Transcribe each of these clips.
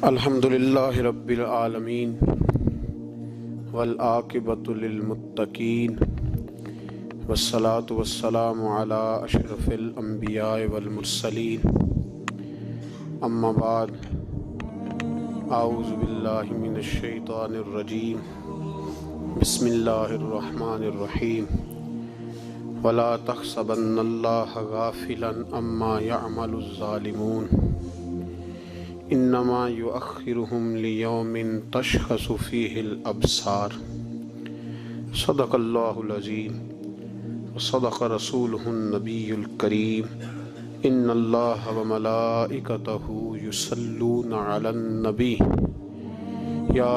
الحمدللہ رب العالمین والعاقبۃ للمتقین والصلاة والسلام علی اشرف الانبیاء والمرسلین اما بعد اعوذ باللہ من الشیطان الرجیم بسم اللہ الرحمن الرحیم ولا تحسبن اللہ غافلا عما يعمل الظالمون انما یؤخرهم لیوم تشخص فیہ الابصار صدق اللہ العظیم وصدق رسولہ النبی الکریم ان اللہ وملائکتہ یصلون علی النبی یا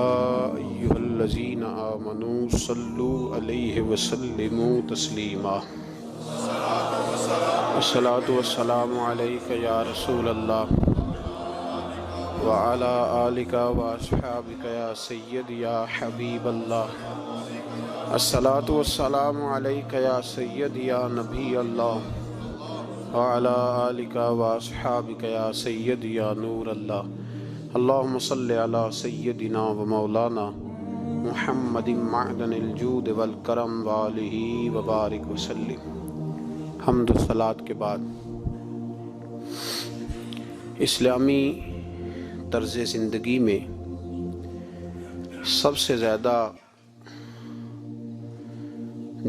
ایہا الذین آمنوا صلوا علیہ وسلموا تسلیما الصلاۃ والسلام علیک یا رسول اللہ وعلى آلك وأصحابك يا سيدي يا حبيب الله الصلاة والسلام عليك يا سيدي يا نبي الله وعلى آلك وأصحابك يا سيدي يا نور الله اللهم صل على سيدنا ومولانا محمد معدن الجود والکرم وآلہ وبارک وسلم۔ حمد و صلاۃ کے بعد اسلامی طرز زندگی میں سب سے زیادہ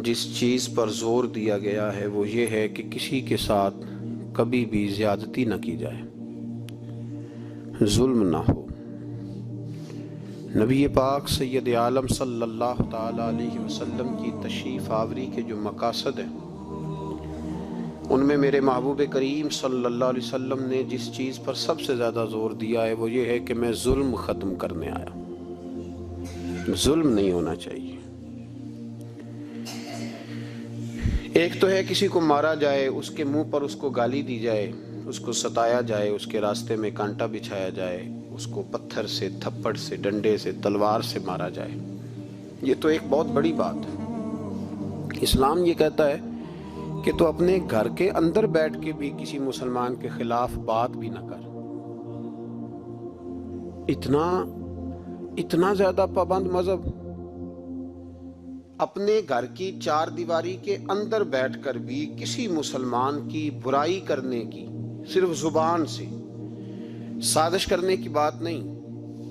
جس چیز پر زور دیا گیا ہے وہ یہ ہے کہ کسی کے ساتھ کبھی بھی زیادتی نہ کی جائے، ظلم نہ ہو۔ نبی پاک سید عالم صلی اللہ تعالی علیہ وسلم کی تشریف آوری کے جو مقاصد ہیں ان میں میرے محبوب کریم صلی اللہ علیہ وسلم نے جس چیز پر سب سے زیادہ زور دیا ہے وہ یہ ہے کہ میں ظلم ختم کرنے آیا، ظلم نہیں ہونا چاہیے۔ ایک تو ہے کسی کو مارا جائے، اس کے منہ پر اس کو گالی دی جائے، اس کو ستایا جائے، اس کے راستے میں کانٹا بچھایا جائے، اس کو پتھر سے، تھپڑ سے، ڈنڈے سے، تلوار سے مارا جائے، یہ تو ایک بہت بڑی بات ہے۔ اسلام یہ کہتا ہے کہ تو اپنے گھر کے اندر بیٹھ کے بھی کسی مسلمان کے خلاف بات بھی نہ کر۔ اتنا زیادہ پابند مذہب، اپنے گھر کی چار دیواری کے اندر بیٹھ کر بھی کسی مسلمان کی برائی کرنے کی، صرف زبان سے سازش کرنے کی بات نہیں،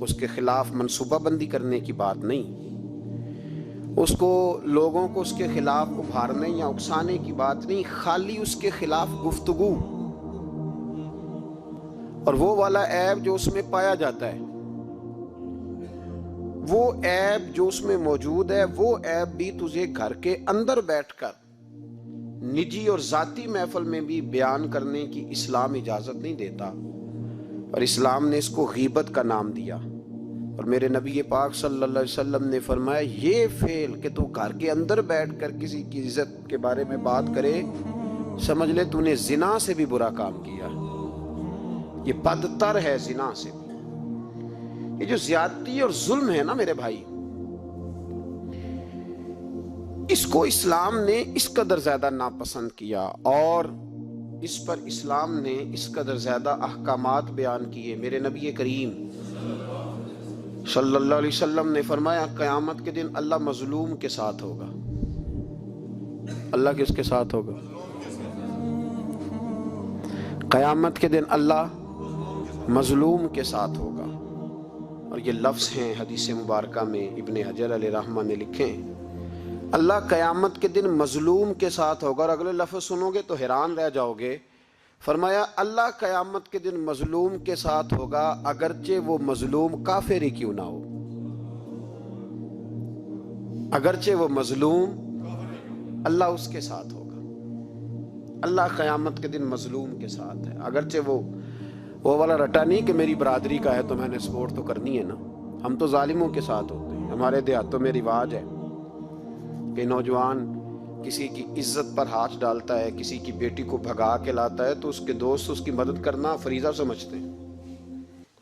اس کے خلاف منصوبہ بندی کرنے کی بات نہیں، اس کو لوگوں کو اس کے خلاف ابھارنے یا اکسانے کی بات نہیں، خالی اس کے خلاف گفتگو اور وہ والا عیب جو اس میں پایا جاتا ہے، وہ عیب جو اس میں موجود ہے، وہ عیب بھی تجھے گھر کے اندر بیٹھ کر نجی اور ذاتی محفل میں بھی بیان کرنے کی اسلام اجازت نہیں دیتا، اور اسلام نے اس کو غیبت کا نام دیا۔ اور میرے نبی پاک صلی اللہ علیہ وسلم نے فرمایا یہ فعل کہ تو گھر کے اندر بیٹھ کر کسی کی عزت کے بارے میں بات کرے، سمجھ لے تو نے زنا سے بھی برا کام کیا، یہ بدتر ہے زنا سے بھی۔ یہ جو زیادتی اور ظلم ہے نا میرے بھائی، اس کو اسلام نے اس قدر زیادہ ناپسند کیا، اور اس پر اسلام نے اس قدر زیادہ احکامات بیان کیے۔ میرے نبی کریم صلی اللہ علیہ وسلم نے فرمایا قیامت کے دن اللہ مظلوم کے ساتھ ہوگا۔ اللہ کس کے ساتھ ہوگا؟ قیامت کے دن اللہ مظلوم کے ساتھ ہوگا، اور یہ لفظ ہیں حدیث مبارکہ میں ابن حجر علیہ رحمہ نے لکھے ہیں، اللہ قیامت کے دن مظلوم کے ساتھ ہوگا۔ اور اگلے لفظ سنو گے تو حیران رہ جاؤ گے، فرمایا اللہ قیامت کے دن مظلوم کے ساتھ ہوگا اگرچہ وہ مظلوم کافر ہی کیوں نہ ہو، اگرچہ وہ مظلوم اللہ اس کے ساتھ ہوگا۔ اللہ قیامت کے دن مظلوم کے ساتھ ہے، اگرچہ وہ والا رٹا نہیں کہ میری برادری کا ہے تو میں نے سپورٹ تو کرنی ہے نا، ہم تو ظالموں کے ساتھ ہوتے ہیں۔ ہمارے دیہاتوں میں رواج ہے کہ نوجوان کسی کی عزت پر ہاتھ ڈالتا ہے، کسی کی بیٹی کو بھگا کے لاتا ہے تو اس کے دوست اس کی مدد کرنا فریضہ سمجھتے ہیں،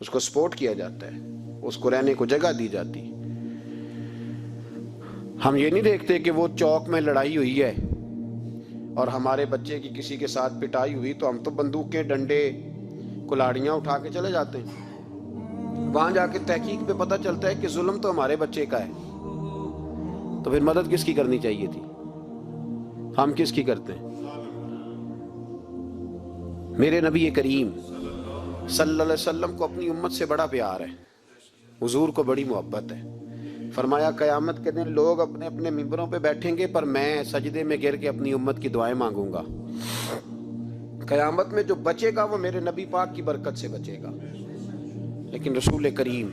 اس کو سپورٹ کیا جاتا ہے، اس کو رہنے کو جگہ دی جاتی۔ ہم یہ نہیں دیکھتے کہ وہ چوک میں لڑائی ہوئی ہے اور ہمارے بچے کی کسی کے ساتھ پٹائی ہوئی تو ہم تو بندوقیں، ڈنڈے، کلاڑیاں اٹھا کے چلے جاتے ہیں. وہاں جا کے تحقیق پہ پتہ چلتا ہے کہ ظلم تو ہمارے بچے کا ہے. تو پھر مدد کس کی کرنی چاہیے تھی؟ ہم کس کی کرتے ہیں؟ میرے نبی کریم صلی اللہ علیہ وسلم کو اپنی امت سے بڑا پیار ہے، حضور کو بڑی محبت ہے. فرمایا قیامت کے دن لوگ اپنے اپنے ممبروں پہ بیٹھیں گے، پر میں سجدے میں گر کے اپنی امت کی دعائیں مانگوں گا. قیامت میں جو بچے گا وہ میرے نبی پاک کی برکت سے بچے گا. لیکن رسول کریم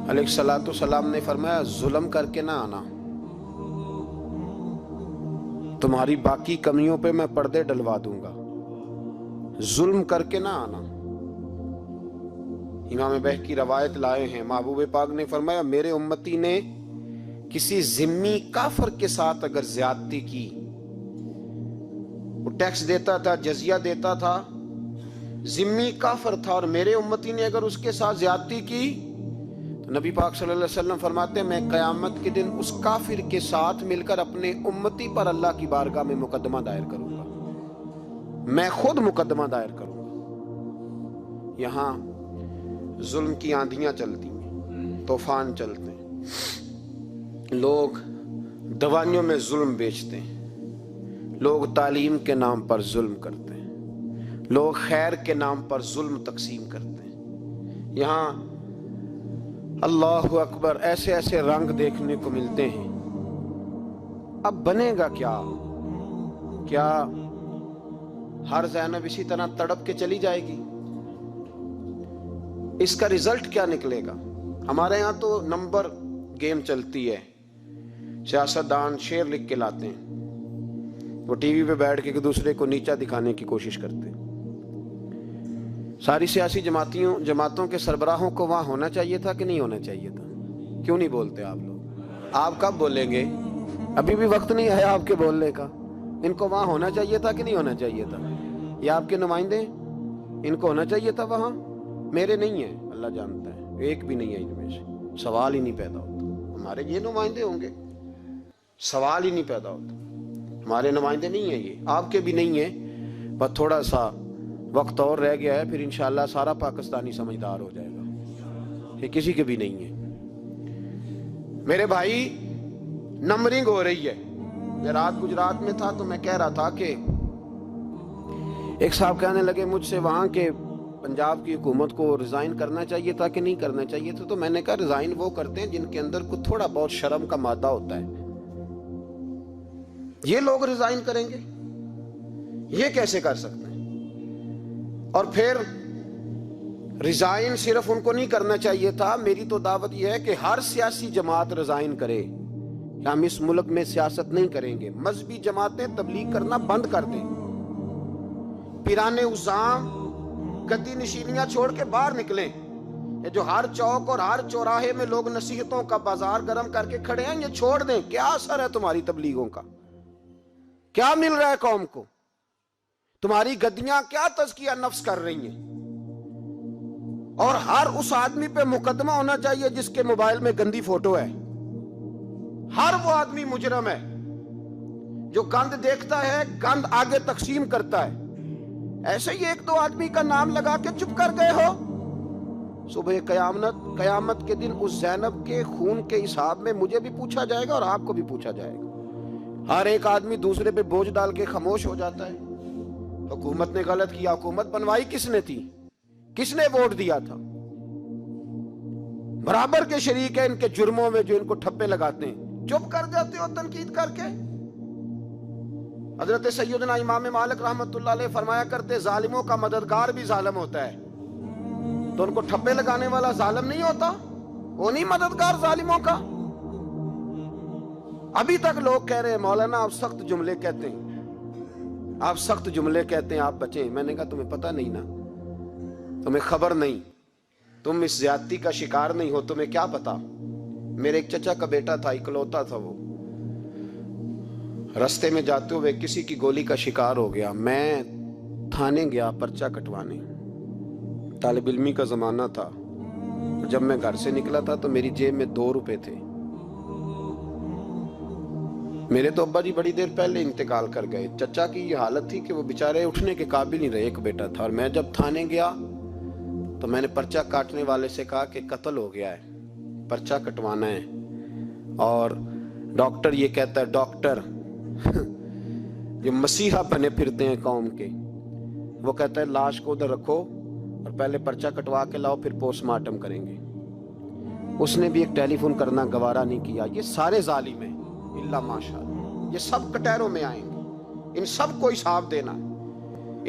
علیہ الصلوۃ والسلام نے فرمایا ظلم کر کے نہ آنا، تمہاری باقی کمیوں پہ میں پردے ڈلوا دوں گا، ظلم کر کے نہ آنا. امام بہقی روایت لائے ہیں، محبوب پاک نے فرمایا میرے امتی نے کسی ذمی کافر کے ساتھ اگر زیادتی کی، وہ ٹیکس دیتا تھا، جزیہ دیتا تھا، ذمی کافر تھا، اور میرے امتی نے اگر اس کے ساتھ زیادتی کی تو نبی پاک صلی اللہ علیہ وسلم فرماتے ہیں میں قیامت کے دن اس کافر کے ساتھ مل کر اپنے امتی پر اللہ کی بارگاہ میں مقدمہ دائر کروں گا، میں خود مقدمہ دائر کروں گا. یہاں ظلم کی آندھیاں چلتی ہیں، طوفان چلتے ہیں، لوگ دوائیوں میں ظلم بیچتے ہیں، لوگ تعلیم کے نام پر ظلم کرتے ہیں، لوگ خیر کے نام پر ظلم تقسیم کرتے ہیں. یہاں اللہ اکبر ایسے ایسے رنگ دیکھنے کو ملتے ہیں. اب بنے گا کیا؟ کیا ہر زینب اسی طرح تڑپ کے چلی جائے گی؟ اس کا رزلٹ کیا نکلے گا؟ ہمارے یہاں تو نمبر گیم چلتی ہے، سیاستدان شعر لکھ کے لاتے ہیں، وہ ٹی وی پہ بیٹھ کے ایک دوسرے کو نیچا دکھانے کی کوشش کرتے ہیں. ساری سیاسی جماعتوں کے سربراہوں کو وہاں ہونا چاہیے تھا کہ نہیں ہونا چاہیے تھا؟ کیوں نہیں بولتے آپ لوگ؟ آپ کب بولیں گے؟ ابھی بھی وقت نہیں ہے آپ کے بولنے کا. ان کو وہاں ہونا چاہیے تھا کہ نہیں ہونا چاہیے تھا؟ یہ آپ کے نمائندے، ان کو ہونا چاہیے تھا وہاں. میرے نہیں ہیں، اللہ جانتا ہے، ایک بھی نہیں ہے ان میں سے، سوال ہی نہیں پیدا ہوتا. ہمارے یہ نمائندے ہوں گے؟ سوال ہی نہیں پیدا ہوتا. ہمارے نمائندے نہیں ہیں، یہ آپ کے بھی نہیں ہیں. بس تھوڑا سا وقت اور رہ گیا ہے، پھر انشاءاللہ سارا پاکستانی سمجھدار ہو جائے گا. یہ کسی کے بھی نہیں ہے. میرے بھائی نمبرنگ ہو رہی ہے. میں رات گجرات میں تھا تو میں کہہ رہا تھا کہ ایک صاحب کہنے لگے مجھ سے وہاں کے پنجاب کی حکومت کو ریزائن کرنا چاہیے تھا کہ نہیں کرنا چاہیے تھا. تو میں نے کہا ریزائن وہ کرتے ہیں جن کے اندر کو تھوڑا بہت شرم کا مادہ ہوتا ہے. یہ لوگ ریزائن کریں گے؟ یہ کیسے کر سکتے ہیں؟ اور پھر ریزائن صرف ان کو نہیں کرنا چاہیے تھا. میری تو دعوت یہ ہے کہ ہر سیاسی جماعت ریزائن کرے. ہم اس ملک میں سیاست نہیں کریں گے. مذہبی جماعتیں تبلیغ کرنا بند کر دیں. پیرانے عظام گدی نشینیاں چھوڑ کے باہر نکلیں. یہ جو ہر چوک اور ہر چوراہے میں لوگ نصیحتوں کا بازار گرم کر کے کھڑے ہیں، یہ چھوڑ دیں. کیا اثر ہے تمہاری تبلیغوں کا؟ کیا مل رہا ہے قوم کو؟ تمہاری گدیاں کیا تزکیہ نفس کر رہی ہیں؟ اور ہر اس آدمی پہ مقدمہ ہونا چاہیے جس کے موبائل میں گندی فوٹو ہے. ہر وہ آدمی مجرم ہے جو گند دیکھتا ہے، گند آگے تقسیم کرتا ہے. ایسے ہی ایک دو آدمی کا نام لگا کے چپ کر گئے ہو، صبح قیامت کے دن اس زینب کے خون کے حساب میں مجھے بھی پوچھا جائے گا اور آپ کو بھی پوچھا جائے گا. ہر ایک آدمی دوسرے پہ بوجھ ڈال کے خاموش ہو جاتا ہے. حکومت نے غلط کیا. حکومت بنوائی کس نے تھی؟ کس نے ووٹ دیا تھا؟ برابر کے شریک ہیں ان کے جرموں میں جو ان کو ٹھپے لگاتے ہیں. چپ کر جاتے ہو تنقید کر کے. حضرت سیدنا امام مالک رحمت اللہ علیہ فرمایا کرتے ظالموں کا مددگار بھی ظالم ہوتا ہے. تو ان کو ٹھپے لگانے والا ظالم نہیں ہوتا؟ وہ نہیں مددگار ظالموں کا؟ ابھی تک لوگ کہہ رہے ہیں مولانا آپ سخت جملے کہتے ہیں، آپ سخت جملے کہتے ہیں، آپ بچیں. میں نے کہا تمہیں پتہ نہیں نا، تمہیں خبر نہیں، تم اس زیادتی کا شکار نہیں ہو، تمہیں کیا پتا. میرے ایک چچا کا بیٹا تھا، اکلوتا تھا، وہ رستے میں جاتے ہوئے کسی کی گولی کا شکار ہو گیا. میں تھانے گیا پرچہ کٹوانے. طالب علمی کا زمانہ تھا. جب میں گھر سے نکلا تھا تو میری جیب میں 2 روپے تھے. میرے تو ابا جی بڑی دیر پہلے انتقال کر گئے. چچا کی یہ حالت تھی کہ وہ بیچارے اٹھنے کے قابل نہیں رہے, ایک بیٹا تھا. اور میں جب تھانے گیا تو میں نے پرچہ کاٹنے والے سے کہا کہ قتل ہو گیا ہے, پرچہ کٹوانا ہے. اور ڈاکٹر یہ کہتا ہے, ڈاکٹر جو مسیحا بنے پھرتے ہیں قوم کے, وہ کہتا ہے لاش کو ادھر رکھو اور پہلے پرچہ کٹوا کے لاؤ, پھر پوسٹ مارٹم کریں گے. اس نے بھی ایک ٹیلی فون کرنا گوارا نہیں کیا. یہ سارے ظالم ہیں اللہ ماشاء اللہ, یہ سب کٹہروں میں آئیں گے, ان سب کو حساب دینا ہے.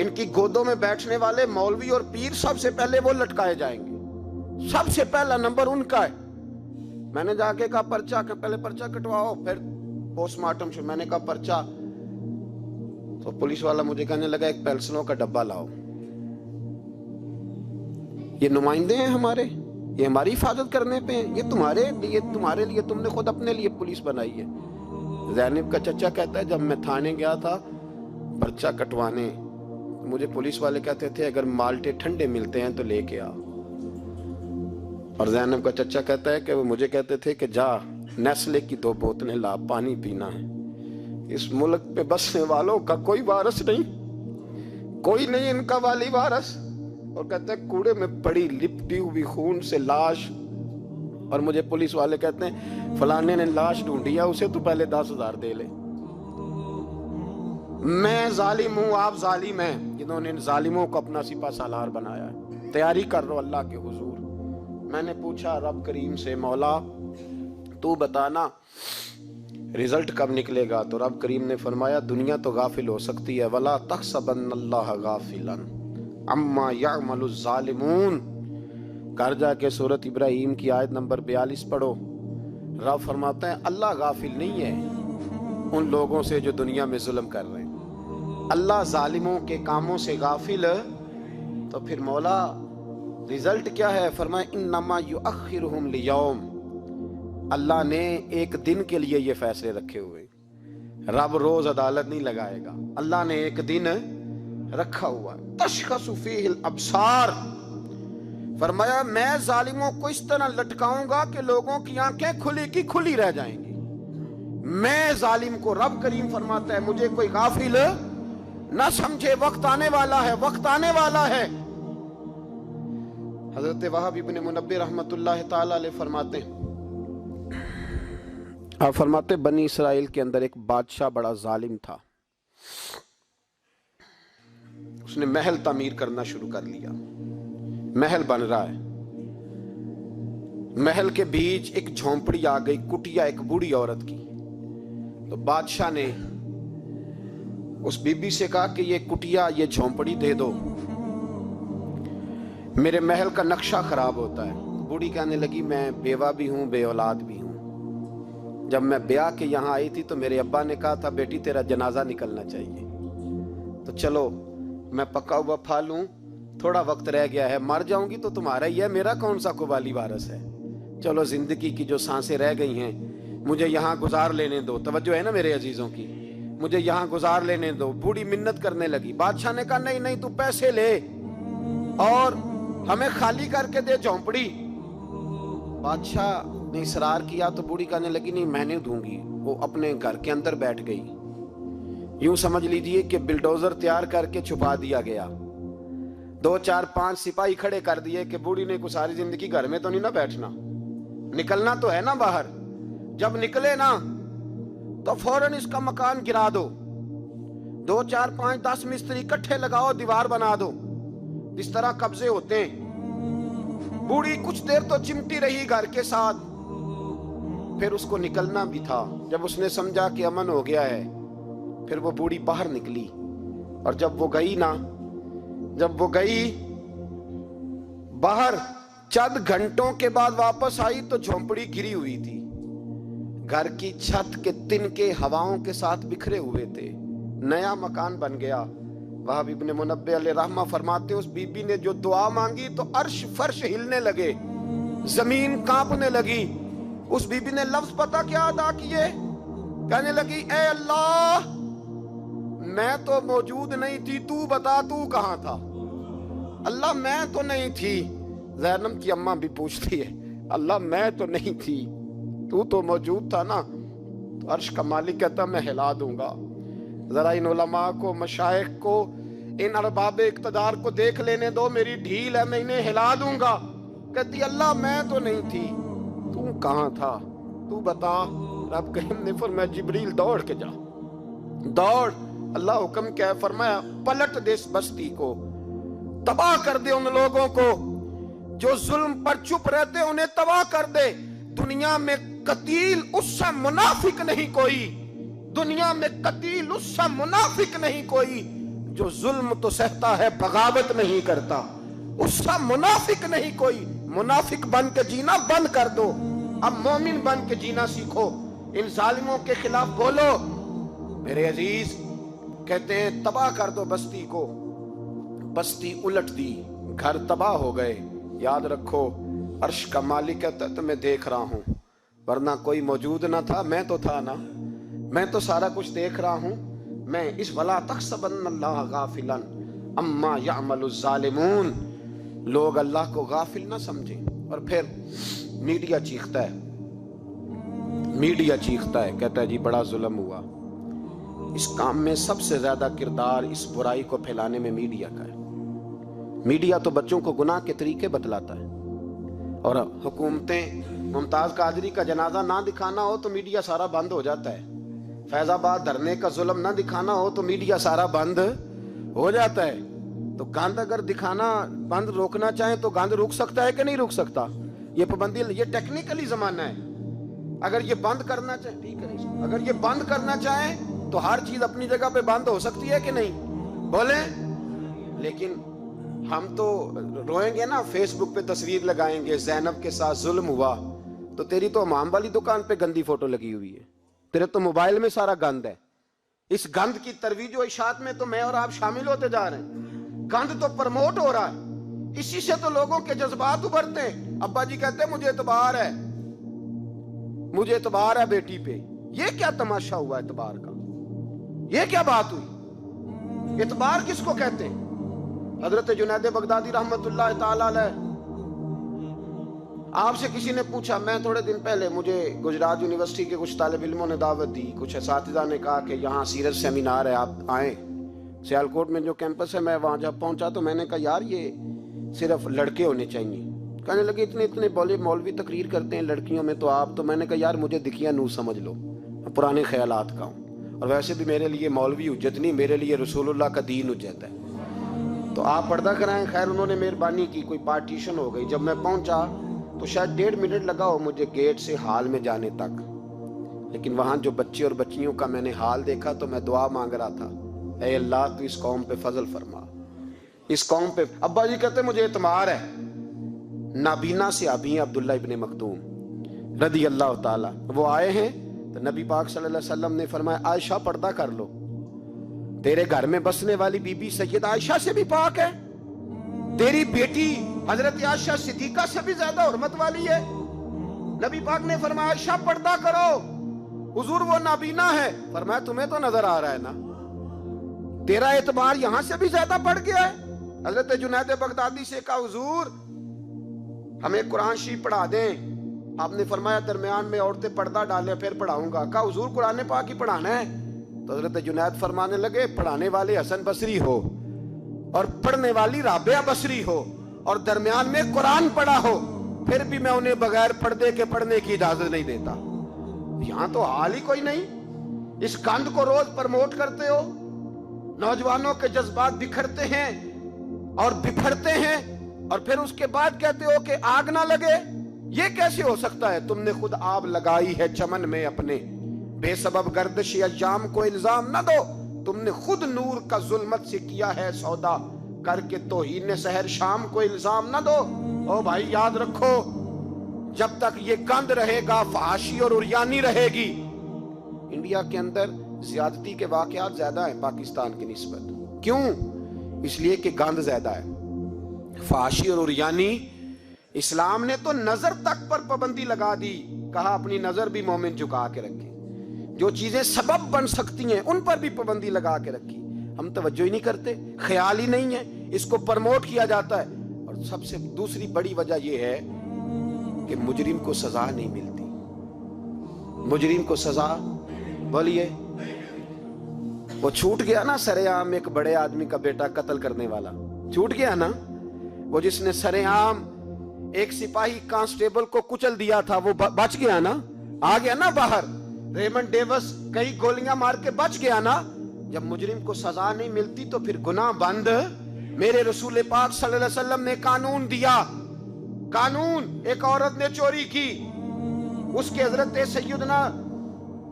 ان کی گودوں میں بیٹھنے والے مولوی اور پیر سب سے پہلے وہ لٹکائے جائیں گے, سب سے پہلا نمبر ان کا ہے. میں نے جا کے کہا پرچہ پہلے پرچہ کٹواؤ پھر پوسٹ مارٹم. میں نے کہا پرچہ, تو پولیس والا مجھے کہنے لگا ایک پینسلوں کا ڈبہ لاؤ. یہ نمائندے ہیں ہمارے, یہ ہماری حفاظت کرنے پہ ہیں, یہ تمہارے لیے تم نے خود اپنے لیے پولیس بنائی ہے. زینب کا چچا کہتا ہے جب میں تھانے گیا تھا پرچہ کٹوانے, مجھے پولیس والے کہتے تھے اگر مالٹے ٹھنڈے ملتے ہیں تو لے کے آ. اور زینب کا چچا کہتا ہے کہ وہ مجھے کہتے تھے کہ جا نیسلے کی 2 بوتلیں لا, پانی پینا ہے. اس ملک میں بسنے والوں کا کوئی وارث نہیں, کوئی نہیں ان کا والی وارث. اور کہتے ہیں کوڑے میں پڑی لپٹی ہوئی خون سے لاش. اور مجھے پولیس والے کہتے ہیں فلانے نے لاش ڈھونڈی ہے, اسے تو پہلے 10,000 دے لے. میں ظالم ہوں, آپ ظالم ہیں جنہوں نے ان ظالموں کو اپنا سپہ سالار بنایا ہے. تیاری کر رہو اللہ کے حضور. میں نے پوچھا رب کریم سے, مولا تو بتانا رزلٹ کب نکلے گا؟ تو رب کریم نے فرمایا دنیا تو غافل ہو سکتی ہے, وَلَا تَحْسَبَنَّ اللَّهَ غَافِلًا عَمَّا يَعْمَلُ الظَّالِمُونَ. گھر جا کے سورۃ ابراہیم کی آیت نمبر 42 پڑھو. رب فرماتا ہے اللہ غافل نہیں ہے ان لوگوں سے جو دنیا میں ظلم کر رہے ہیں. اللہ ظالموں کے کاموں سے غافل, تو پھر مولا رزلٹ کیا ہے؟ فرمایا انما یؤخرہم لیوم, اللہ نے ایک دن کے لیے یہ فیصلے رکھے ہوئے. رب روز عدالت نہیں لگائے گا, اللہ نے ایک دن رکھا ہوا. تشخص فیہ الابصار, فرمایا میں ظالموں کو اس طرح لٹکاؤں گا کہ لوگوں کی آنکھیں کھلی کی کھلی رہ جائیں گی. میں ظالم کو, رب کریم فرماتا ہے مجھے کوئی غافل نہ سمجھے, وقت آنے والا ہے, وقت آنے والا ہے. حضرت وہب ابن منبہ رحمت اللہ تعالی علیہ فرماتے ہیں, آپ فرماتے بنی اسرائیل کے اندر ایک بادشاہ بڑا ظالم تھا. اس نے محل تعمیر کرنا شروع کر لیا. محل بن رہا ہے, محل کے بیچ ایک جھونپڑی آ گئی, کٹیا ایک بوڑھی عورت کی. تو بادشاہ نے اس بی بی سے کہا کہ یہ کٹیا, یہ جھونپڑی دے دو, میرے محل کا نقشہ خراب ہوتا ہے. بوڑھی کہنے لگی میں بیوہ بھی ہوں, بے اولاد بھی ہوں. جب میں بیاہ کے یہاں آئی تھی تو میرے ابا نے کہا تھا بیٹی تیرا جنازہ نکلنا چاہیے, تو چلو میں پکا ہوا پھل ہوں, تھوڑا وقت رہ گیا ہے, مر جاؤں گی تو تمہارا ہی ہے, میرا کون سا قبالی وارث ہے. چلو زندگی کی جو سانسیں رہ گئی ہیں مجھے یہاں گزار لینے دو. توجہ ہے نا میرے عزیزوں کی, مجھے یہاں گزار لینے دو. بوڑھی منت کرنے لگی. بادشاہ نے کہا نہیں تو پیسے لے اور ہمیں خالی کر کے دے جھونپڑی. بادشاہ نے اصرار کیا تو بوڑھی کہنے لگی نہیں میں نہیں دوں گی. وہ اپنے گھر کے اندر بیٹھ گئی. یوں سمجھ لیجئے کہ بلڈوزر تیار کر کے چھپا دیا گیا. 2 4 5 سپاہی کھڑے کر دیے کہ بوڑھی نے کو ساری زندگی گھر میں تو نہیں نہ بیٹھنا, نکلنا تو ہے نا باہر. جب نکلے نا تو فوراً اس کا مکان گرا دو, 2 4 5 10 مستری اکٹھے لگاؤ, دیوار بنا دو. اس طرح قبضے ہوتے ہیں. بوڑھی کچھ دیر تو چمٹی رہی گھر کے ساتھ, پھر اس کو نکلنا بھی تھا. جب اس نے سمجھا کہ امن ہو گیا ہے پھر وہ بوڑھی باہر نکلی. اور جب وہ گئی باہر, چند گھنٹوں کے بعد واپس آئی تو جھونپڑی گری ہوئی تھی. گھر کی چھت کے تنکے ہواؤں کے ساتھ بکھرے ہوئے تھے. نیا مکان بن گیا. وہب ابن منبہ علیہ رحمہ فرماتے اس بی بی نے جو دعا مانگی تو عرش فرش ہلنے لگے, زمین کانپنے لگی. اس بی بی نے لفظ پتہ کیا ادا کیے؟ کہنے لگی اے اللہ میں تو موجود نہیں تھی, تو بتا تو کہاں تھا. اللہ میں تو نہیں تھی. زینب کی اماں بھی پوچھتی ہے اللہ میں تو نہیں تھی, تو موجود تھا نا. تو عرش کا مالک کہتا میں ہلا دوں گا. ذرا ان علماء کو، مشائخ کو، ان ارباب اقتدار کو دیکھ لینے دو، میری ڈھیل ہے، میں انہیں ہلا دوں گا. کہتی اللہ میں تو نہیں تھی، تو کہاں تھا، تو بتا. رب کریم نے فرمایا جبریل دوڑ کے جا، دوڑ. اللہ حکم کیا ہے؟ فرمایا پلٹ دے اس بستی کو، تباہ کر دے ان لوگوں کو جو ظلم پر چپ رہتے، انہیں تباہ کر دے. دنیا میں قتیل اس سے منافق نہیں کوئی، دنیا میں قتیل اس سے منافق نہیں کوئی جو ظلم تو سہتا ہے بغاوت نہیں کرتا. اس سے منافق نہیں کوئی. منافق بن کے جینا بند کر دو، اب مومن بن کے جینا سیکھو. ان ظالموں کے خلاف بولو. میرے عزیز کہتے ہیں تباہ کر دو بستی کو. بستی الٹ دی، گھر تباہ ہو گئے. یاد رکھو عرش کا مالک کہتا ہے تو میں دیکھ رہا ہوں، ورنہ کوئی موجود نہ تھا، میں تو تھا نا، میں تو سارا کچھ دیکھ رہا ہوں. میں اس ولا تحسبن اللہ غافلا اما یعمل الظالمون. لوگ اللہ کو غافل نہ سمجھیں. اور پھر میڈیا چیختا ہے، میڈیا چیختا ہے، کہتا ہے جی بڑا ظلم ہوا. اس کام میں سب سے زیادہ کردار اس برائی کو پھیلانے میں میڈیا کا ہے. میڈیا تو بچوں کو گناہ کے طریقے بتلاتا ہے. اور حکومتیں، ممتاز قادری کا جنازہ نہ دکھانا ہو تو میڈیا سارا بند ہو جاتا ہے. فیض آباد دھرنے کا ظلم نہ دکھانا ہو تو میڈیا سارا بند ہو جاتا ہے. تو گند اگر دکھانا بند روکنا چاہیں تو گند رک سکتا ہے کہ نہیں رک سکتا؟ یہ پابندی، یہ ٹیکنیکلی زمانہ ہے. اگر یہ بند کرنا چاہیں، ٹھیک ہے، اگر یہ بند کرنا چاہیں تو ہر چیز اپنی جگہ پہ بند ہو سکتی ہے کہ نہیں؟ بولیں. لیکن ہم تو روئیں گے نا، فیس بک پہ تصویر لگائیں گے زینب کے ساتھ ظلم ہوا، تو تیری تو امام والی دکان پہ گندی فوٹو لگی ہوئی ہے، تیرے تو موبائل میں سارا گند ہے. اس گند کی ترویج و اشاعت میں تو میں اور آپ شامل ہوتے جا رہے ہیں. گند تو پرموٹ ہو رہا ہے، اسی سے تو لوگوں کے جذبات ابھرتے ہیں. ابا جی کہتے ہیں مجھے اعتبار ہے، مجھے اعتبار ہے بیٹی پہ. یہ کیا تماشا ہوا اعتبار کا؟ یہ کیا بات ہوئی؟ اعتبار کس کو کہتے ہیں؟ حضرت جنید بغدادی رحمت اللہ تعالی علیہ، آپ سے کسی نے پوچھا، میں تھوڑے دن پہلے، مجھے گجرات یونیورسٹی کے کچھ طالب علموں نے دعوت دی، کچھ اساتذہ نے کہا کہ یہاں سیرت سیمینار ہے، آپ آئیں. سیالکوٹ میں جو کیمپس ہے، میں وہاں جب پہنچا تو میں نے کہا یار یہ صرف لڑکے ہونے چاہیے. کہنے لگے اتنے بولے مولوی تقریر کرتے ہیں لڑکیوں میں تو آپ. تو میں نے کہا یار مجھے دکھیا نور سمجھ لو، پرانے خیالات کا ہوں، اور ویسے بھی میرے لیے مولوی حجت نہیں، میرے لیے رسول اللہ کا دین حجت ہے. تو آپ پردہ کرائیں. خیر انہوں نے مہربانی کی، کوئی پارٹیشن ہو گئی. جب میں پہنچا تو شاید 1.5 منٹ لگا ہو مجھے گیٹ سے ہال میں جانے تک. لیکن وہاں جو بچے اور بچیوں کا میں نے حال دیکھا تو میں دعا مانگ رہا تھا، اے اللہ تو اس قوم پہ فضل فرما، اس قوم پہ. ابا جی کہتے مجھے اعتبار ہے. نابینا سے ابھی عبداللہ ابن مکتوم رضی اللہ تعالی، وہ آئے ہیں تو نبی پاک صلی اللہ علیہ وسلم نے فرمایا عائشہ پردہ کر لو، تیرے گھر میں بسنے والی بی بی سید عائشہ سے بھی پاک ہے، تیری بیٹی حضرت عائشہ صدیقہ سے بھی زیادہ حرمت والی ہے. نبی پاک نے فرمایا عائشہ پردہ کرو. حضور وہ نابینا ہے. فرمایا تمہیں تو نظر آ رہا ہے نا، تیرا اعتبار یہاں سے بھی زیادہ بڑھ گیا ہے. حضرت جنید بغدادی سے کہا حضور ہمیں قرآن شریف پڑھا دیں. آپ نے فرمایا درمیان میں عورتیں پردہ ڈالیں پھر پڑھاؤں گا. کہا حضور قرآن پاک ہی پڑھانا ہے. تو حضرت جنید فرمانے لگے پڑھانے والے حسن بصری ہو اور پڑھنے والی رابعہ بصری ہو اور درمیان میں قرآن پڑھا ہو، پھر بھی میں انہیں بغیر پردے کے پڑھنے کی اجازت نہیں دیتا. یہاں تو حال ہی کوئی نہیں. اس گند کو روز پرموٹ کرتے ہو، نوجوانوں کے جذبات بکھرتے ہیں اور بکھرتے ہیں، اور پھر اس کے بعد کہتے ہو کہ آگ نہ لگے. یہ کیسے ہو سکتا ہے؟ تم نے خود آگ لگائی ہے چمن میں اپنے، بے سبب گردش ایام کو الزام نہ دو. تم نے خود نور کا ظلمت سے کیا ہے سودا، کر کے توہین سحر شام کو الزام نہ دو. او بھائی یاد رکھو، جب تک یہ گند رہے گا فحاشی اور عریانی رہے گی. انڈیا کے اندر زیادتی کے واقعات زیادہ ہیں پاکستان کی نسبت. کیوں؟ اس لیے کہ گند زیادہ ہے، فحاشی اور عریانی. اسلام نے تو نظر تک پر پابندی لگا دی، کہا اپنی نظر بھی مومن جھکا کے رکھے. جو چیزیں سبب بن سکتی ہیں ان پر بھی پابندی لگا کے رکھی. ہم توجہ ہی نہیں کرتے، خیال ہی نہیں ہے، اس کو پرموٹ کیا جاتا ہے. اور سب سے دوسری بڑی وجہ یہ ہے کہ مجرم کو سزا نہیں ملتی. مجرم کو سزا بولیے، وہ چھوٹ گیا نا سرے عام ایک بڑے آدمی کا بیٹا قتل کرنے والا، چھوٹ گیا نا وہ جس نے سرے عام ایک سپاہی کانسٹیبل کو کچل دیا تھا، وہ بچ گیا نا، آ گیا نا باہر۔ ریمنڈ ڈیوس کئی گولیاں مار کے بچ گیا نا۔ جب مجرم کو سزا نہیں ملتی تو پھر گناہ بند۔ میرے رسول پاک صلی اللہ علیہ وسلم نے قانون دیا، قانون، ایک عورت نے چوری کی، اس کے حضرت سیدنا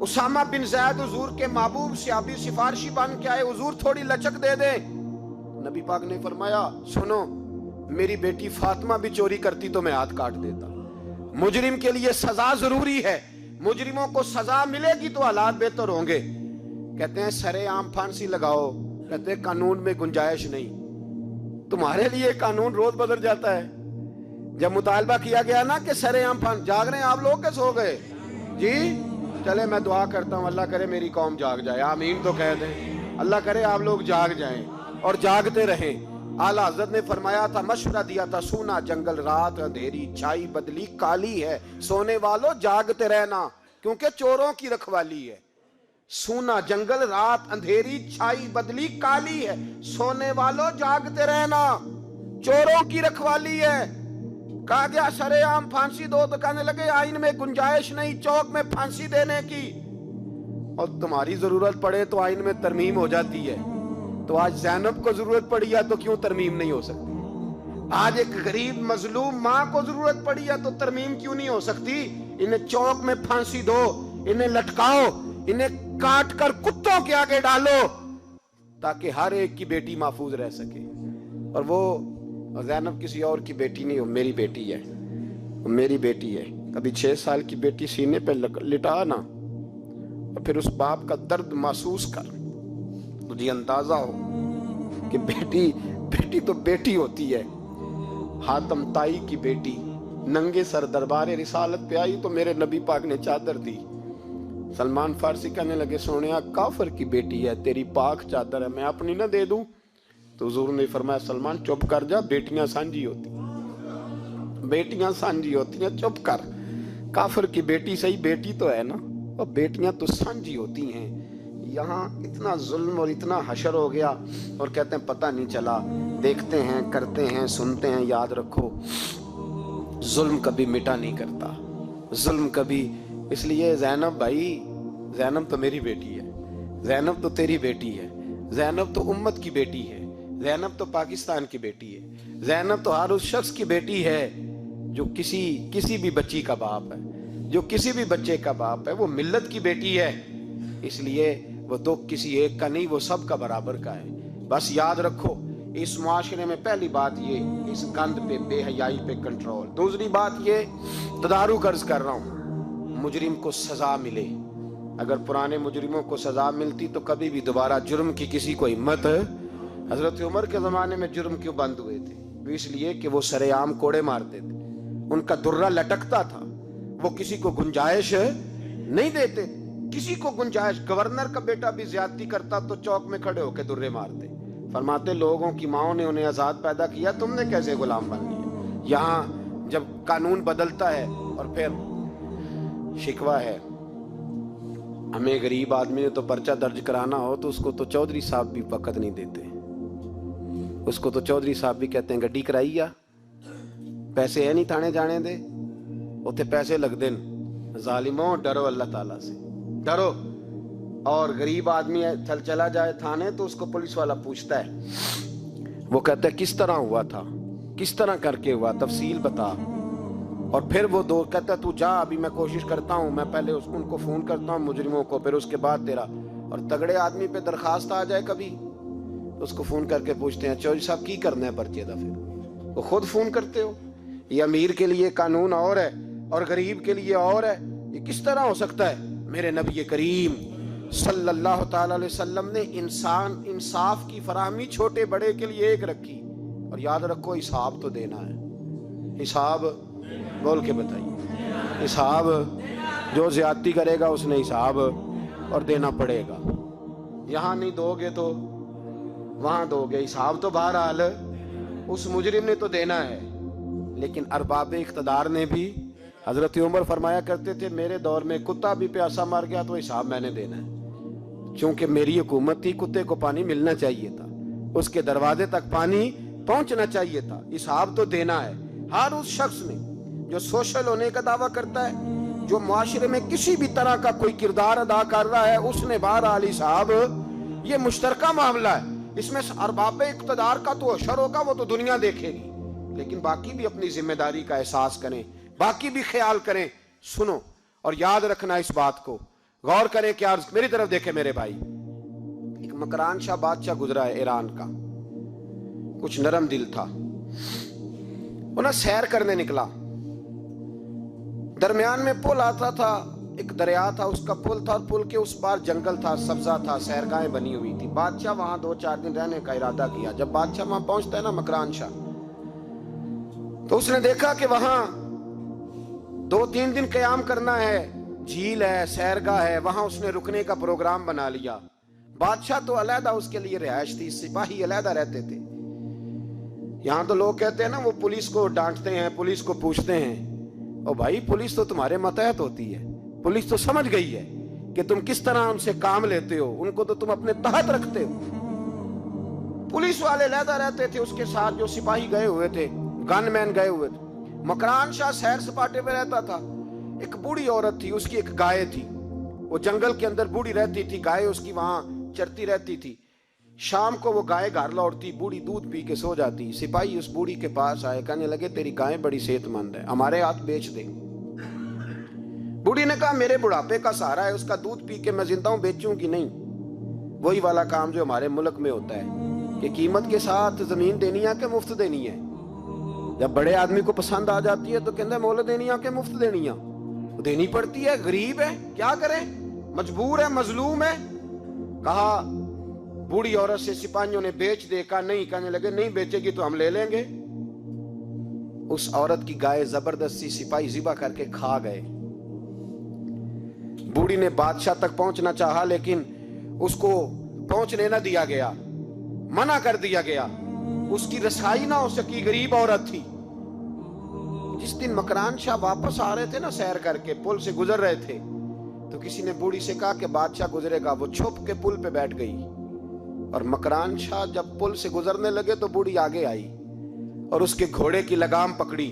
اسامہ بن زید حضور کے محبوب صحابی سفارشی بن کے آئے، حضور تھوڑی لچک دے دیں۔ نبی پاک نے فرمایا سنو، میری بیٹی فاطمہ بھی چوری کرتی تو میں ہاتھ کاٹ دیتا۔ مجرم کے لیے سزا ضروری ہے، مجرموں کو سزا ملے گی تو حالات بہتر ہوں گے۔ کہتے ہیں سرے عام پھانسی لگاؤ، کہتے ہیں قانون میں گنجائش نہیں۔ تمہارے لیے قانون روز بدل جاتا ہے۔ جب مطالبہ کیا گیا نا کہ سرے عام جاگ رہے ہیں آپ لوگ، کیسے ہو گئے جی؟ چلے میں دعا کرتا ہوں اللہ کرے میری قوم جاگ جائے، آمین تو کہہ دیں۔ اللہ کرے آپ لوگ جاگ جائیں اور جاگتے رہیں۔ اعلیٰ حضرت نے فرمایا تھا، مشورہ دیا تھا، سونا جنگل رات اندھیری چھائی بدلی کالی ہے، سونے والوں جاگتے رہنا کیونکہ چوروں کی رکھوالی ہے۔ سونا جنگل رات اندھیری چھائی بدلی کالی ہے، سونے والوں جاگتے رہنا، چوروں کی رکھوالی ہے۔ کہا گیا سرے عام پھانسی دو تو کہنے لگے آئین میں گنجائش نہیں چوک میں پھانسی دینے کی، اور تمہاری ضرورت پڑے تو آئین میں ترمیم ہو جاتی ہے۔ تو آج زینب کو ضرورت پڑی ہے تو کیوں ترمیم نہیں ہو سکتی؟ آج ایک غریب مظلوم ماں کو ضرورت پڑی ہے تو ترمیم کیوں نہیں ہو سکتی؟ انہیں چوک میں پھانسی دو، انہیں لٹکاؤ، انہیں کاٹ کر کتوں کے آگے ڈالو تاکہ ہر ایک کی بیٹی محفوظ رہ سکے۔ اور وہ زینب کسی اور کی بیٹی نہیں، وہ میری بیٹی ہے، وہ میری بیٹی ہے۔ کبھی 6 سال کی بیٹی سینے پہ لٹا نا اور پھر اس باپ کا درد محسوس کر، تجھے اندازہ ہو کہ بیٹی تو بیٹی ہوتی ہے۔ حاتم تائی کی بیٹی ننگے سر دربار رسالت پہ آئی تو میرے نبی پاک نے چادر دی۔ سلمان فارسی کہنے لگے سونیا کافر کی بیٹی ہے، تیری پاک چادر ہے، میں اپنی نہ دے دوں؟ تو حضور نے فرمایا سلمان چپ کر جا، بیٹیاں سانجی ہوتی ہیں، بیٹیاں سانجی ہوتی ہیں، چپ کر۔ کافر کی بیٹی صحیح بیٹی تو ہے نا، اور بیٹیاں تو سانجی ہوتی ہیں۔ یہاں اتنا ظلم اور اتنا حشر ہو گیا اور کہتے ہیں پتہ نہیں چلا، دیکھتے ہیں کرتے ہیں سنتے ہیں۔ یاد رکھو ظلم کبھی مٹا نہیں کرتا، ظلم کبھی۔ اس لیے زینب بھائی، زینب تو میری بیٹی ہے، زینب تو تیری بیٹی ہے، زینب تو امت کی بیٹی ہے، زینب تو پاکستان کی بیٹی ہے، زینب تو ہر اس شخص کی بیٹی ہے جو کسی بھی بچی کا باپ ہے، جو کسی بھی بچے کا باپ ہے، وہ ملت کی بیٹی ہے۔ اس لیے وہ دکھ کسی ایک کا نہیں، وہ سب کا برابر کا ہے۔ بس یاد رکھو اس معاشرے میں پہلی بات یہ، اس گند پہ بے حیائی پہ کنٹرول۔ دوسری بات یہ تدارک عرض کر رہا ہوں، مجرم کو سزا ملے۔ اگر پرانے مجرموں کو سزا ملتی تو کبھی بھی دوبارہ جرم کی کسی کو ہمت۔ حضرت عمر کے زمانے میں جرم کیوں بند ہوئے تھے؟ اس لیے کہ وہ سرے عام کوڑے مارتے تھے، ان کا درہ لٹکتا تھا، وہ کسی کو گنجائش نہیں دیتے، کسی کو گنجائش۔ گورنر کا بیٹا بھی زیادتی کرتا تو چوک میں کھڑے ہو کے درے مارتے۔ فرماتے لوگوں کی ماؤں نے انہیں آزاد پیدا کیا، تم نے کیسے غلام بن لیا؟ یہاں جب قانون بدلتا ہے اور پھر شکوہ ہے، ہمیں غریب آدمی نے تو پرچہ درج کرانا ہو تو اس کو تو چودھری صاحب بھی وقت نہیں دیتے، اس کو تو چودھری صاحب بھی کہتے ہیں گڈی کرائی آ، پیسے ہے نہیں تھانے جانے دے، اتنے پیسے لگ دیں۔ ظالموں ڈرو اللہ تعالیٰ سے، ڈرو۔ اور غریب آدمی چلا جائے تھانے تو اس کو پولیس والا پوچھتا ہے، وہ کہتا ہے کس طرح ہوا تھا، کس طرح کر کے ہوا، تفصیل بتا۔ اور پھر وہ کہتا ہے تو جا، ابھی میں کوشش کرتا ہوں، میں پہلے ان کو فون کرتا ہوں مجرموں کو، پھر اس کے بعد تیرا۔ اور تگڑے آدمی پہ درخواست آ جائے کبھی، اس کو فون کر کے پوچھتے ہیں چودھری صاحب کی کرنا ہے پرچے دا؟ پھر وہ خود فون کرتے ہو۔ یہ امیر کے لیے قانون اور ہے اور غریب کے لیے اور ہے، یہ کس طرح ہو سکتا ہے؟ میرے نبی کریم صلی اللہ تعالی علیہ وسلم نے انصاف کی فراہمی چھوٹے بڑے کے لیے ایک رکھی۔ اور یاد رکھو حساب تو دینا ہے، حساب بول کے بتائیے، حساب جو زیادتی کرے گا اس نے حساب اور دینا پڑے گا۔ یہاں نہیں دو گے تو وہاں دو گے، حساب تو بہرحال اس مجرم نے تو دینا ہے، لیکن ارباب اقتدار نے بھی حضرت عمر فرمایا کرتے تھے میرے دور میں کتا بھی پیاسا مر گیا تو حساب میں نے دینا ہے، چونکہ میری حکومت تھی، کتے کو پانی ملنا چاہیے تھا، اس کے دروازے تک پانی پہنچنا چاہیے تھا، حساب تو دینا ہے۔ ہر اس شخص نے جو سوشل ہونے کا دعویٰ کرتا ہے، جو معاشرے میں کسی بھی طرح کا کوئی کردار ادا کر رہا ہے، اس نے بہرحال حساب، یہ مشترکہ معاملہ ہے، اس میں ارباب اقتدار کا تو اشر ہوگا، وہ تو دنیا دیکھے گی، لیکن باقی بھی اپنی ذمہ داری کا احساس کریں، باقی بھی خیال کریں۔ سنو اور یاد رکھنا اس بات کو، غور کریں کہ میری طرف دیکھیں میرے بھائی، ایک مکران شاہ بادشاہ گزرا ہے ایران کا، کچھ نرم دل تھا، وہ نہ سیر کرنے نکلا، درمیان میں پل آتا تھا، ایک دریا تھا، اس کا پل تھا، اور پل کے اس پار جنگل تھا، سبزہ تھا، سیرگاہیں بنی ہوئی تھی۔ بادشاہ وہاں 2-4 دن رہنے کا ارادہ کیا۔ جب بادشاہ وہاں پہنچتا ہے نا مکران شاہ، تو اس نے دیکھا کہ وہاں 2-3 دن قیام کرنا ہے، جھیل ہے، سیرگاہ ہے، وہاں اس نے رکنے کا پروگرام بنا لیا۔ بادشاہ تو علیحدہ اس کے لیے رہائش تھی، سپاہی علیحدہ رہتے تھے۔ یہاں تو لوگ کہتے ہیں نا وہ پولیس کو ڈانٹتے ہیں، پولیس کو پوچھتے ہیں، او بھائی پولیس تو تمہارے ماتحت ہوتی ہے، پولیس تو سمجھ گئی ہے کہ تم کس طرح ان سے کام لیتے ہو، ان کو تو تم اپنے تحت رکھتے ہو۔ پولیس والے علیحدہ رہتے تھے، اس کے ساتھ جو سپاہی گئے ہوئے تھے، گن مین گئے ہوئے تھے۔ مکران شاہ سیر سپاٹے پہ رہتا تھا۔ ایک بوڑھی عورت تھی، اس کی ایک گائے تھی، وہ جنگل کے اندر بوڑھی رہتی تھی، گائے اس کی وہاں چرتی رہتی تھی۔ شام کو وہ گائے گھر لوٹتی، بوڑھی دودھ پی کے سو جاتی۔ سپاہی اس بوڑھی کے پاس آئے، کہنے لگے تیری گائے بڑی صحت مند ہے، ہمارے ہاتھ بیچ دے۔ بوڑھی نے کہا میرے بڑھاپے کا سہارا ہے، اس کا دودھ پی کے میں زندہ ہوں، بیچوں گی نہیں۔ وہی والا کام جو ہمارے ملک میں ہوتا ہے کہ قیمت کے ساتھ زمین دینی ہے کہ مفت دینی ہے۔ جب بڑے آدمی کو پسند آ جاتی ہے تو کہتے ہیں مول دینی ہے کہ مفت دینی ہے، دینی پڑتی ہے، غریب ہے، کیا کریں، مجبور ہے، مظلوم ہے۔ کہا بوڑھی عورت سے سپاہیوں نے بیچ دے، کہا نہیں، کہنے لگے نہیں بیچے گی تو ہم لے لیں گے۔ اس عورت کی گائے زبردستی سپاہی ذبح کر کے کھا گئے۔ بوڑھی نے بادشاہ تک پہنچنا چاہا لیکن اس کو پہنچنے نہ دیا گیا، منع کر دیا گیا، اس کی رسائی نہ ہو سکی، غریب عورت تھی۔ جس دن مکران شاہ واپس آ رہے تھے نا، سیر کر کے پل سے گزر رہے تھے، تو کسی نے بوڑھی سے کہا کہ بادشاہ گزرے گا۔ وہ چھپ کے پل پہ بیٹھ گئی، اور مکران شاہ جب پل سے گزرنے لگے تو بوڑھی آگے آئی اور اس کے گھوڑے کی لگام پکڑی،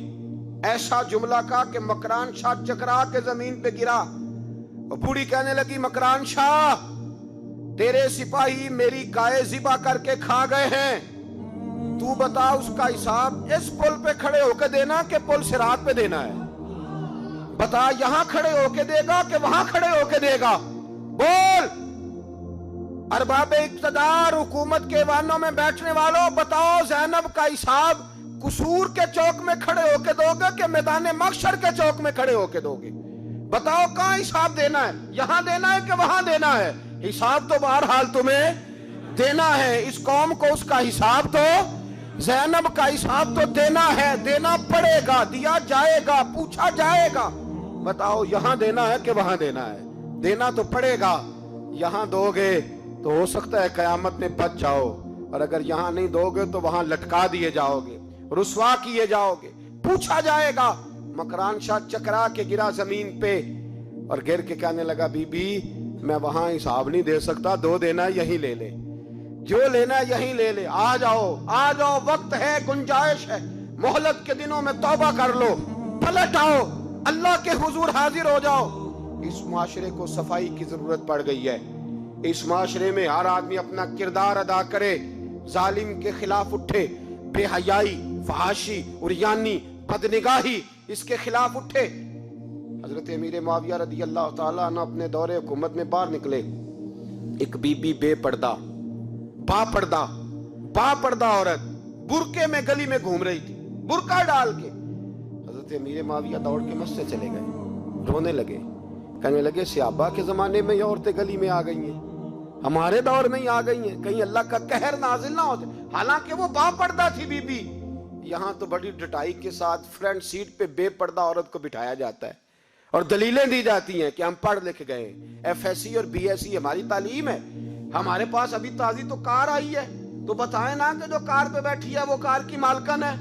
ایسا جملہ کہا کہ مکران شاہ چکرا کے زمین پہ گرا۔ اور بوڑھی کہنے لگی مکران شاہ تیرے سپاہی میری گائے ذبح کر کے کھا گئے ہیں، تو بتا اس کا حساب اس پل پہ کھڑے ہو کے دینا کہ پل صراط پہ دینا ہے؟ بتا یہاں کھڑے ہو کے دے گا کہ وہاں کھڑے ہو کے دے گا؟ بول۔ ارباب اقتدار، حکومت کے ایوانوں میں بیٹھنے والوں، بتاؤ زینب کا حساب قصور کے چوک میں کھڑے ہو کے دو گے کہ میدان محشر کے چوک میں کھڑے ہو کے دو گے؟ بتاؤ کہاں حساب دینا ہے، یہاں دینا ہے کہ وہاں دینا ہے؟ حساب تو بہرحال تمہیں دینا ہے، اس قوم کو اس کا حساب تو، زینب کا حساب تو دینا ہے، دینا پڑے گا، دیا جائے گا، پوچھا جائے گا۔ بتاؤ یہاں دینا ہے کہ وہاں دینا ہے؟ دینا تو پڑے گا، یہاں دو گے تو ہو سکتا ہے قیامت میں بچ جاؤ، اور اگر یہاں نہیں دو گے تو وہاں لٹکا دیے جاؤ گے، رسوا کیے جاؤ گے، پوچھا جائے گا۔ مکران شاہ چکرا کے گرا زمین پہ اور گر کے کہنے لگا بی بی میں وہاں حساب نہیں دے سکتا، دو دینا یہیں لے لے، جو لینا یہیں لے لے، آ جاؤ آ جاؤ، وقت ہے، گنجائش ہے، مہلت کے دنوں میں توبہ کر لو، پلٹ آؤ، اللہ کے حضور حاضر ہو جاؤ۔ اس معاشرے کو صفائی کی ضرورت پڑ گئی ہے، اس معاشرے میں ہر آدمی اپنا کردار ادا کرے، ظالم کے خلاف اٹھے، بے حیائی، فحاشی، عریانی، بدنگاہی، اس کے خلاف اٹھے۔ حضرت امیر معاویہ رضی اللہ تعالیٰ عنہ اپنے دور حکومت میں باہر نکلے، ایک بی بی بے پردہ، با پردہ عورت برقعے میں گلی میں گھوم رہی تھی، برقع ڈال کے۔ حضرت امیر معاویہ دوڑ کے مسجد چلے گئے، رونے لگے، کہنے لگے صحابہ کے زمانے میں یہ عورتیں گلی میں آ گئی ہیں، ہمارے دور میں ہی آ گئی ہیں، کہیں اللہ کا قہر نازل نہ ہوتے۔ حالانکہ وہ با پردہ تھی بی بی، یہاں تو بڑی ڈٹائی کے ساتھ فرنٹ سیٹ پہ بے پردہ عورت کو بٹھایا جاتا ہے اور دلیلیں دی جاتی ہیں کہ ہم پڑھ لکھ گئے، ایف ایس سی اور بی ایس سی ہماری تعلیم ہے، ہمارے پاس ابھی تازی تو کار آئی ہے، تو بتائیں نا کہ جو کار پہ بیٹھی ہے وہ کار کی مالکن ہے۔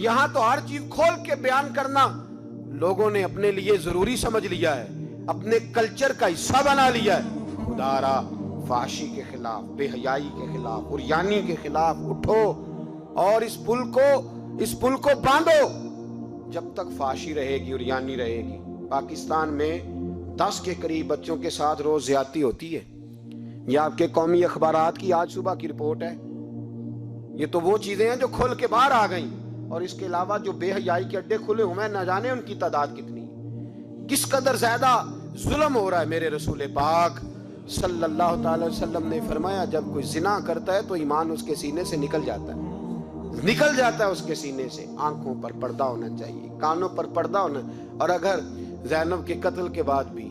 یہاں تو ہر چیز کھول کے بیان کرنا لوگوں نے اپنے لیے ضروری سمجھ لیا ہے، اپنے کلچر کا حصہ بنا لیا ہے۔ خدا را فحاشی کے خلاف، بے حیائی کے خلاف، عریانی کے خلاف اٹھو اور اس پل کو باندھو۔ جب تک فحاشی رہے گی، عریانی رہے گی۔ پاکستان میں 10 کے قریب بچوں کے ساتھ روز زیادتی ہوتی ہے۔ یہ آپ کے قومی اخبارات کی آج صبح کی رپورٹ ہے۔ یہ تو وہ چیزیں ہیں جو کھل کے باہر آ گئیں، اور اس کے علاوہ جو بے حیائی کے اڈے کھلے ہوئے ہیں، نہ جانے ان کی تعداد کتنی ہے۔ کس قدر زیادہ ظلم ہو رہا ہے۔ میرے رسول پاک صلی اللہ تعالی وسلم نے فرمایا، جب کوئی زنا کرتا ہے تو ایمان اس کے سینے سے نکل جاتا ہے اس کے سینے سے۔ آنکھوں پر پردہ ہونا چاہیے، کانوں پر پردہ ہونا۔ اور اگر زینب کے قتل کے بعد بھی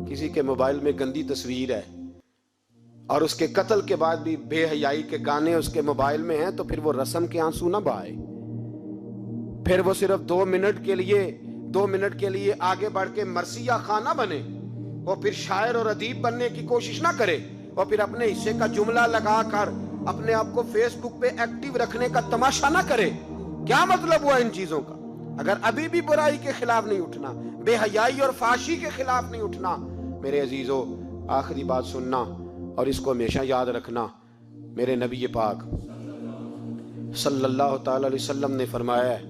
کسی کے موبائل میں گندی تصویر ہے اور اس کے قتل کے بعد بھی بے حیائی کے گانے اس کے موبائل میں ہیں، تو پھر وہ رسم کے آنسو نہ بہائے، پھر وہ صرف 2 منٹ کے لیے آگے بڑھ کے مرثیہ خانہ بنے، وہ پھر شاعر اور ادیب بننے کی کوشش نہ کرے، وہ پھر اپنے حصے کا جملہ لگا کر اپنے آپ کو فیس بک پہ ایکٹیو رکھنے کا تماشا نہ کرے۔ کیا مطلب ہوا ان چیزوں کا؟ اگر ابھی بھی برائی کے خلاف نہیں اٹھنا، بے حیائی اور فحاشی کے خلاف نہیں اٹھنا، میرے عزیزو آخری بات سننا اور اس کو ہمیشہ یاد رکھنا۔ میرے نبی پاک صلی اللہ تعالی علیہ وسلم نے فرمایا ہے،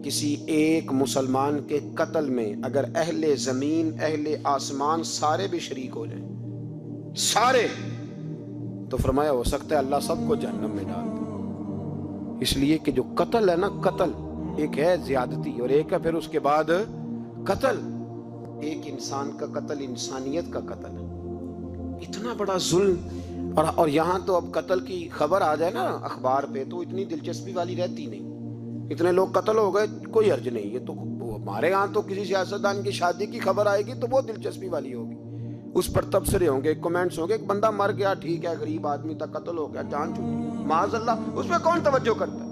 کسی ایک مسلمان کے قتل میں اگر اہل زمین اہل آسمان سارے بھی شریک ہو جائیں، سارے، تو فرمایا ہو سکتا ہے اللہ سب کو جہنم میں ڈال دے۔ اس لیے کہ جو قتل ہے نا، قتل ایک ہے زیادتی اور ایک ہے پھر اس کے بعد قتل۔ ایک انسان کا قتل انسانیت کا قتل ہے، اتنا بڑا ظلم۔ اور یہاں تو اب قتل کی خبر آ جائے نا اخبار پہ تو اتنی دلچسپی والی رہتی نہیں۔ اتنے لوگ قتل ہو گئے، کوئی حرج نہیں۔ یہ تو ہمارے ہاں تو کسی سیاستدان کی شادی کی خبر آئے گی تو وہ دلچسپی والی ہوگی، اس پر تبصرے ہوں گے، کمنٹس ہوں گے، ایک بندہ مر گیا، ٹھیک ہے، غریب آدمی تھا، قتل ہو گیا، جان چھوٹی، معاذ اللہ، اس میں کون توجہ کرتا ہے؟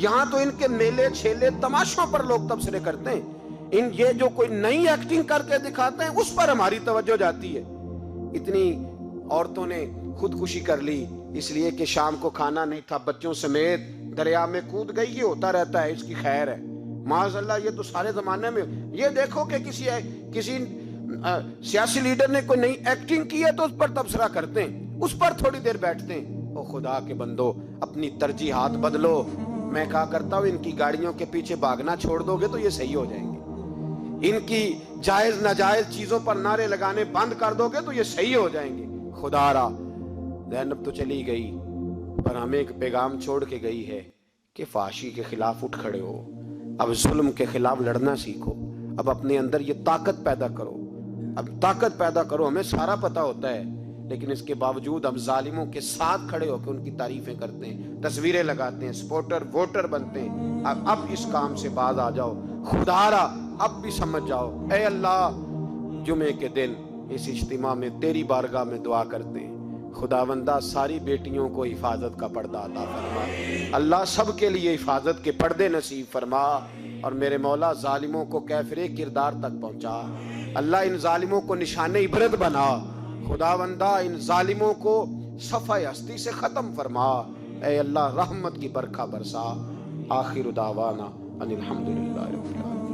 یہاں تو ان کے میلے چھیلے تماشوں پر لوگ تبصرے کرتے ہیں۔ یہ جو کوئی نئی ایکٹنگ کر کے دکھاتے ہیں اس پر ہماری توجہ جاتی ہے۔ اتنی عورتوں نے خودکشی کر لی اس لیے کہ شام کو کھانا نہیں تھا، بچوں سمیت دریا میں کود گئی۔ یہ ہوتا رہتا ہے، اس کی خیر ہے، معاذ اللہ۔ یہ تو سارے زمانے میں۔ یہ دیکھو کہ کسی سیاسی لیڈر نے کوئی نئی ایکٹنگ کی ہے تو اس پر تبصرہ کرتے ہیں، اس پر تھوڑی دیر بیٹھتے ہیں۔ او خدا کے بندو، اپنی ترجیحات بدلو۔ میں کہا کرتا ہوں، ان کی گاڑیوں کے پیچھے بھاگنا چھوڑ دو گے تو یہ صحیح ہو جائیں گے، ان کی جائز ناجائز چیزوں پر نعرے لگانے بند کر دو گے تو یہ صحیح ہو جائیں گے۔ خدا را زینب تو چلی گئی، پر ہمیں ایک پیغام چھوڑ کے گئی ہے کہ فحاشی کے خلاف اٹھ کھڑے ہو، اب ظلم کے خلاف لڑنا سیکھو، اب اپنے اندر یہ طاقت پیدا کرو، اب طاقت پیدا کرو۔ ہمیں سارا پتہ ہوتا ہے، لیکن اس کے باوجود ہم ظالموں کے ساتھ کھڑے ہو کے ان کی تعریفیں کرتے ہیں، تصویریں لگاتے ہیں، سپورٹر ووٹر بنتے ہیں۔ اب اس کام سے باز آ جاؤ، خدا را اب بھی سمجھ جاؤ۔ اے اللہ، جمعے کے دن اس اجتماع میں تیری بارگاہ میں دعا کرتے ہیں، خداوندہ ساری بیٹیوں کو حفاظت کا پردہ عطا فرما، اللہ سب کے لیے حفاظت کے پردے نصیب فرما، اور میرے مولا ظالموں کو کیفر کردار تک پہنچا۔ اللہ ان ظالموں کو نشان عبرت بنا، خداوندہ ان ظالموں کو صفحہ ہستی سے ختم فرما۔ اے اللہ رحمت کی برکھا برسا۔ آخر دعوانا ان الحمدللہ رب العالمین۔